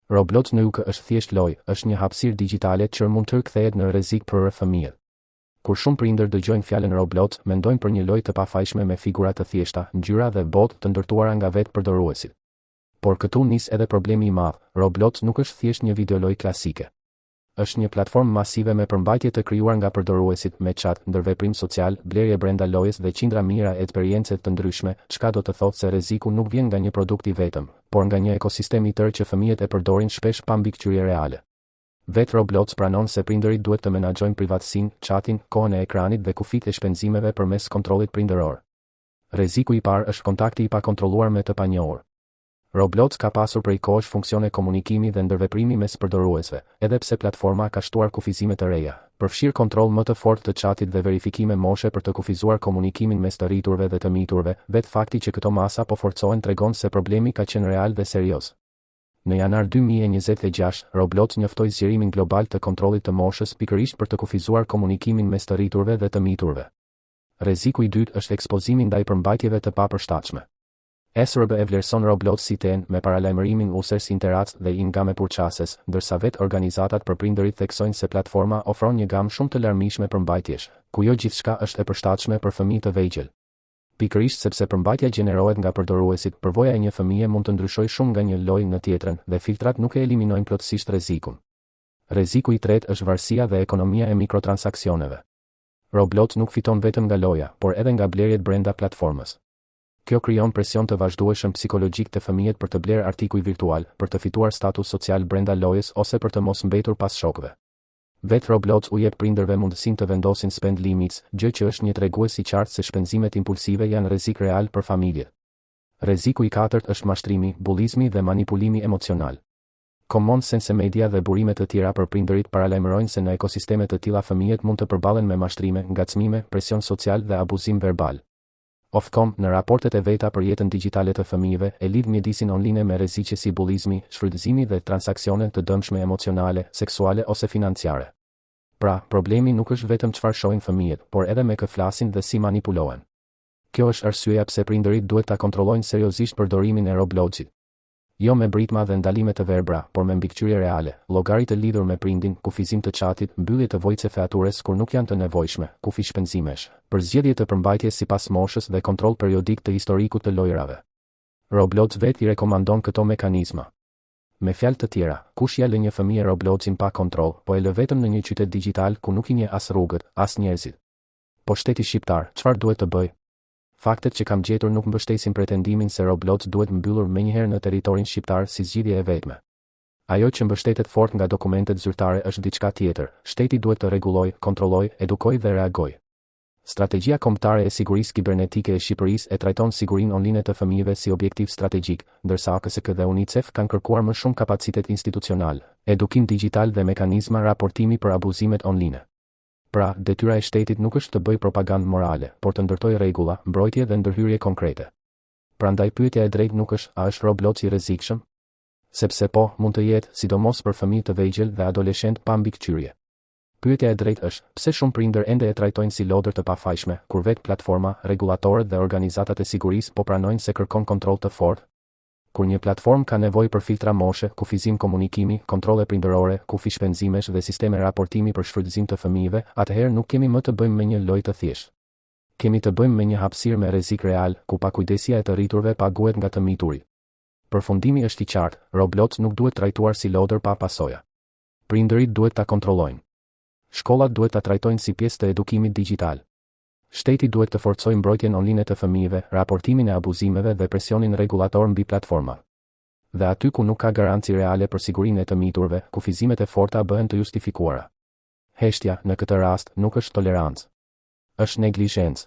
Roblox nuk është thjesht lojë, është një hapësirë digjitale që mund të kthehet në rrezik për fëmijët. Kur shumë prindër dëgjojnë fjalën Roblox, mendojnë për një lojë të pafajshme me figura të thjeshta, ngjyra dhe botë të ndërtuara nga vetë përdoruesit. Por këtu nis edhe problemi i madh. Roblox nuk është thjesht një videolojë klasike. Është një platformë masive me përmbajtje të krijuar nga përdoruesit, me chat, ndërveprim social, blerje brenda lojës dhe qindra mijëra eksperiencë të ndryshme, çka do të thotë se rreziku nuk vjen nga një produkt i vetëm, por nga një ekosistem i tërë që fëmijët e përdorin shpesh pa mbikëqyrje reale. Vetë Roblox pranon se prindërit duhet të menaxhojnë privatësinë, chatin, kohën e ekranit dhe kufitë e shpenzimeve përmes kontrollit prindëror. Rreziku i parë është kontakti i pakontrolluar me të panjohur. Roblox ka pasur prej kohësh funksione komunikimi dhe ndërveprimi mes përdoruesve, edhe pse platforma ka shtuar kufizime të reja, përfshirë kontroll më të fortë të chatit dhe verifikime moshe për të kufizuar komunikimin mes të rriturve dhe të miturve. Vetë fakti që këto masa po forcohen tregon se problemi ka qenë real dhe serioz. Në janar 2026, Roblox njoftoi zgjerimin global të kontrollit të moshës pikërisht për të kufizuar komunikimin mes të rriturve dhe të miturve. Rreziku i dytë është ekspozimi ndaj përmbajtjeve të papërshtatshme. SRB e vlerëson Roblox si ten me paralajmërimin users interact dhe in-game purchases, ndërsa vetë organizatat për prindërit theksojnë se platforma ofron një gamë shumë të larmishme përmbajtjesh, ku jo gjithçka është e përshtatshme për fëmijë të vegjël. Pikërisht sepse përmbajtja gjenerohet nga përdoruesit, përvoja e një fëmie mund të ndryshojë shumë nga një lojë në tjetrën dhe filtrat nuk e eliminojnë plotësisht rrezikun. Rreziku i tretë është varësia dhe ekonomia e mikrotransaksioneve. Roblox nuk fiton vetëm nga loja, por edhe nga blerjet brenda platformës. Kjo krijon presion të vazhdueshëm psikologjik te fëmijët për të blerë artikuj virtual, për të fituar status social brenda lojës ose për të mos mbetur pas shokëve. Vetë Roblox u jep prindërve mundësinë të vendosin spend limits, gjë që është një tregues i qartë se shpenzimet impulsive janë rrezik real për familjet. Rreziku i katërt është mashtrimi, bullizmi dhe manipulimi emocional. Common sense media dhe burime të tjera për prindërit paralajmërojnë se në ekosisteme të tilla fëmijët mund të përballen me mashtrime, ngacmime, presion social dhe abuzim verbal. Ofcom, në raportet e veta për jetën digjitale të fëmijëve, e lidh mjedisin online me rreziqe si bullizmi, shfrytëzimi dhe transaksione të dëmshme emocionale, seksuale ose financiare. Pra, problemi nuk është vetëm çfarë shohin fëmijët, por edhe me kë flasin dhe si manipulohen. Kjo është arsyeja pse prindërit duhet ta kontrollojnë seriozisht përdorimin e Robloxit. Jo me britma dhe ndalime të verbra, por me mbikëqyrje reale, llogari të lidhur me prindin, kufizim të chatit, mbyllje të vojtse features kur nuk janë të nevojshme, kufi shpenzimesh, përzgjedhje të përmbajtjes sipas moshës dhe kontroll periodik të historikut të lojrave. Roblox vetë i rekomandon këto mekanizma. Me fjalë të tjera, kush ja lë një fëmijë Robloxin pa kontroll, po e lë vetëm në një qytet digital ku nuk i njeh as rrugët, as njerëzit. Po shteti shqiptar, çfarë duhet të bëj? Faktet që kam gjetur nuk mbështesin pretendimin se Roblox duhet mbyllur menjëherë në territorin shqiptar si zgjidhje e vetme. Ajo që mbështetet fort nga dokumentet zyrtare është diçka tjetër. Shteti duhet të rregullojë, kontrollojë, edukojë dhe reagojë. Strategjia kombëtare e sigurisë kibernetike e Shqipërisë e trajton sigurinë online të fëmijëve si objektiv strategjik, ndërsa AKSK dhe UNICEF kanë kërkuar më shumë kapacitet institucional, edukim digjital dhe mekanizma raportimi për abuzimet online. Pra, detyra e shtetit nuk është të bëjë propagandë morale, por të ndërtojë rregulla, mbrojtje dhe ndërhyrje konkrete. Prandaj pyetja e drejtë nuk është a është Roblox i rrezikshëm? Sepse po, mund të jetë, sidomos për fëmijë të vegjël dhe adoleshent pa mbikëqyrje. Pyetja e drejtë është, pse shumë prindër ende e trajtojnë si lodër të pafajshme, kur vetë platforma, rregullatorët dhe organizatat e sigurisë po pranojnë se kërkon kontroll të fortë? Kur një platformë ka nevojë për filtra moshe, kufizim komunikimi, kontrolle prindërore, kufi shpenzimesh dhe sisteme raportimi për shfrytëzim të fëmijëve, atëherë nuk kemi më të bëjmë me një lojë të thjeshtë. Kemi të bëjmë me një hapësirë me rrezik real, ku pakujdesia e të rriturve paguhet nga të miturit. Përfundimi është i qartë, Roblox nuk duhet trajtuar si lodër pa pasoja. Prindërit duhet ta kontrollojnë. Shkollat duhet ta trajtojnë si pjesë të edukimit digjital. Shteti duhet të forcojë mbrojtjen online të fëmijëve, raportimin e abuzimeve dhe presionin rregullator mbi platforma. Dhe aty ku nuk ka garanci reale për sigurinë e të miturve, kufizimet e forta bëhen të justifikuara. Heshtja, në këtë rast, nuk është tolerancë. Është neglizhencë.